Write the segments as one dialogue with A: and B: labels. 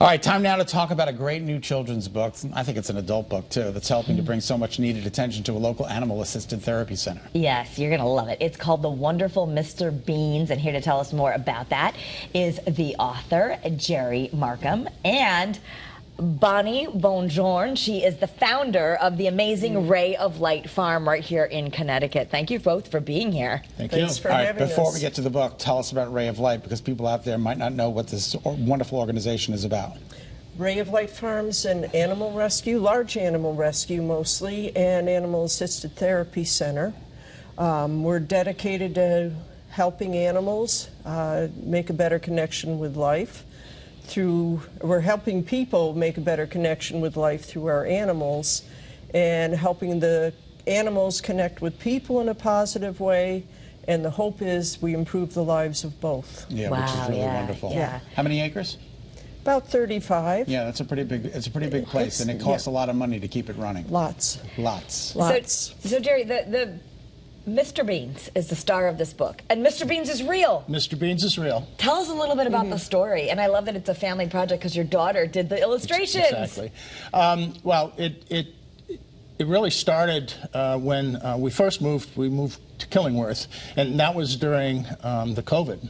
A: All right, time now to talk about a great new children's book. I think it's an adult book, too, that's helping to bring so much needed attention to a local animal-assisted therapy center.
B: Yes, you're going to love it. It's called The Wonderful Mr. Beans, and here to tell us more about that is the author, Gerard Markham, and Bonnie Buongiorne. She is the founder of the amazing Ray of Light Farm right here in Connecticut. Thank you both for being here.
A: Thanks for having us. Before we get to the book, tell us about Ray of Light, because people out there might not know what this wonderful organization is about.
C: Ray of Light Farm's an animal rescue, large animal rescue mostly, and animal-assisted therapy center. We're dedicated to helping animals make a better connection with life. We're helping people make a better connection with life through our animals, and helping the animals connect with people in a positive way, and the hope is we improve the lives of both.
A: Yeah, wow, which is really wonderful.
C: Yeah.
A: How many acres?
C: About 35.
A: Yeah, that's a pretty big. It's a pretty big place, and it costs a lot of money to keep it running.
C: Lots.
B: So Jerry, the Mr. Beans is the star of this book, and Mr. Beans is real.
D: Mr. Beans is real.
B: Tell us a little bit about the story, and I love that it's a family project because your daughter did the illustrations.
D: Exactly. Well, it really started when we first moved. We moved to Killingworth, and that was during the COVID,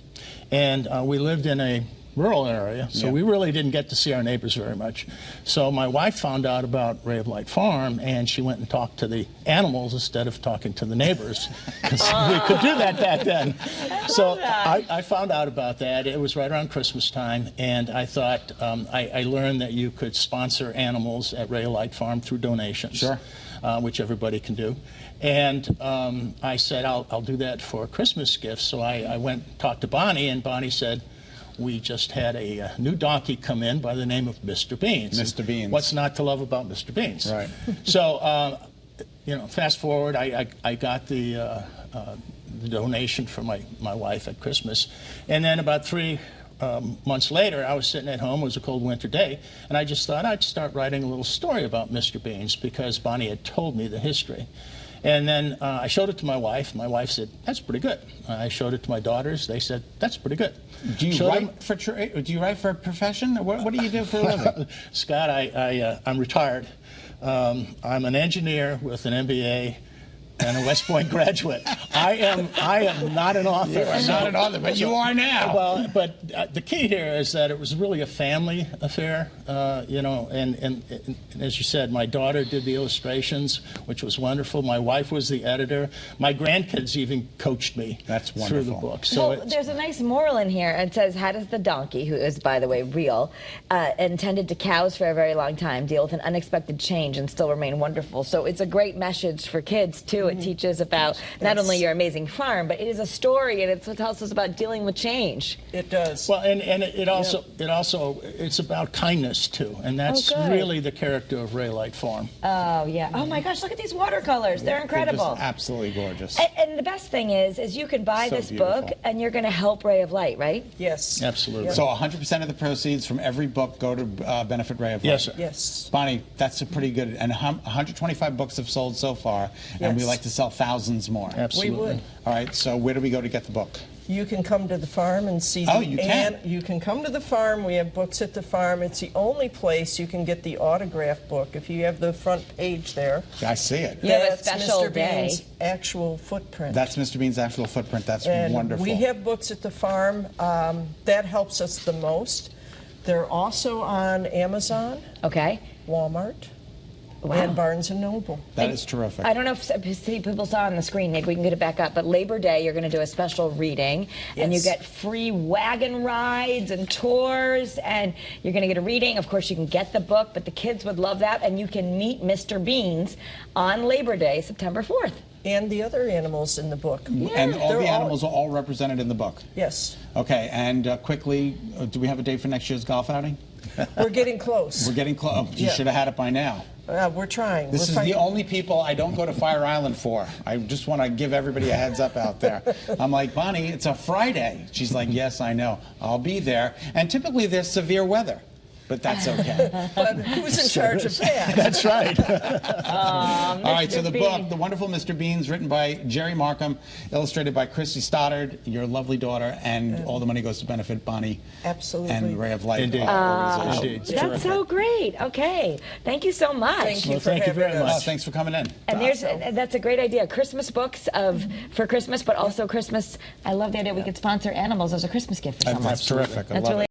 D: and we lived in a rural area, so we really didn't get to see our neighbors very much. So my wife found out about Ray of Light Farm, and she went and talked to the animals instead of talking to the neighbors, because we could do that back then. So I found out about that. It was right around Christmas time, and I thought, I learned that you could sponsor animals at Ray of Light Farm through donations, which everybody can do. And I said, I'll do that for Christmas gifts. So I went and talked to Bonnie, and Bonnie said, we just had a new donkey come in by the name of Mr. Beans.
A: Mr. Beans.
D: What's not to love about Mr. Beans?
A: Right.
D: So, you know, fast forward, I got the donation for my wife at Christmas. And then about 3 months later, I was sitting at home. It was a cold winter day. And I just thought I'd start writing a little story about Mr. Beans because Bonnie had told me the history. And then I showed it to my wife. My wife said, that's pretty good. I showed it to my daughters. They said, that's pretty good.
A: Do you write for a profession? What do you do for a living?
D: Scott, I'm retired. I'm an engineer with an MBA and a West Point graduate. I am not an author.
A: You are not an author, but you are now.
D: Well, but the key here is that it was really a family affair, you know, and as you said, my daughter did the illustrations, which was wonderful. My wife was the editor. My grandkids even coached me through the book. So
B: well, there's a nice moral in here. It says, how does the donkey, who is, by the way, real, intended to cows for a very long time, deal with an unexpected change and still remain wonderful? So it's a great message for kids, too. It teaches about not only your amazing farm, but it is a story, and it tells us about dealing with change.
C: It does.
D: Well, and it also it's about kindness too, and that's really the character of Ray Light Farm.
B: Oh yeah. Oh my gosh, look at these watercolors. They're incredible.
A: They're just absolutely gorgeous.
B: And the best thing is you can buy this book, and you're going to help Ray of Light, right?
C: Yes.
D: Absolutely.
C: Yep.
A: So 100% of the proceeds from every book go to benefit Ray of Light.
D: Yes, sir.
C: Yes.
A: Bonnie, that's a pretty good, and 125 books have sold so far, and we like to sell thousands more.
D: Absolutely.
C: We would.
A: All right, so where do we go to get the book?
C: You can come to the farm and see
A: Oh, you can?
C: You can come to the farm. We have books at the farm. It's the only place you can get the autograph book. If you have the front page there.
A: I see it.
B: You have a
C: That's
B: special
C: Mr.
B: day.
C: Bean's actual footprint.
A: That's Mr. Bean's actual footprint. That's
C: And
A: wonderful.
C: we have books at the farm. That helps us the most. They're also on Amazon, Walmart, and Barnes & Noble.
A: That is terrific.
B: I don't know if people saw on the screen, maybe we can get it back up, but Labor Day you're going to do a special reading, and you get free wagon rides and tours, and you're going to get a reading. Of course, you can get the book, but the kids would love that, and you can meet Mr. Beans on Labor Day, September 4th.
C: And the other animals in the book.
A: And all the animals are all represented in the book?
C: Yes.
A: Okay, and quickly, do we have a date for next year's golf outing?
C: We're getting close.
A: We're getting close. You should have had it by now.
C: We're trying.
A: This is the only people I don't go to Fire Island for. I just want to give everybody a heads up out there. I'm like, Bonnie, it's a Friday. She's like, yes, I know. I'll be there. And typically there's severe weather. but that's okay.
C: But who's in charge of that?
D: That's right.
A: All right, so the
B: Bean.
A: book, The Wonderful Mr. Beans, written by Gerry Markham, illustrated by Christy Stoddard, your lovely daughter, and all the money goes to benefit Bonnie
C: Absolutely.
A: and Ray of Light
D: Indeed.
A: organization.
D: Indeed.
A: It's
B: That's
A: terrific.
B: so great. Okay. Thank you so much.
C: Thank you
D: Well,
C: for
D: thank you
C: having
D: very
C: us.
A: Oh, thanks for coming in.
B: And that's a great idea. Christmas books for Christmas, but also Christmas. I love the idea we could sponsor animals as a Christmas gift for someone.
A: That's terrific. I
B: That's
A: love
B: really
A: it.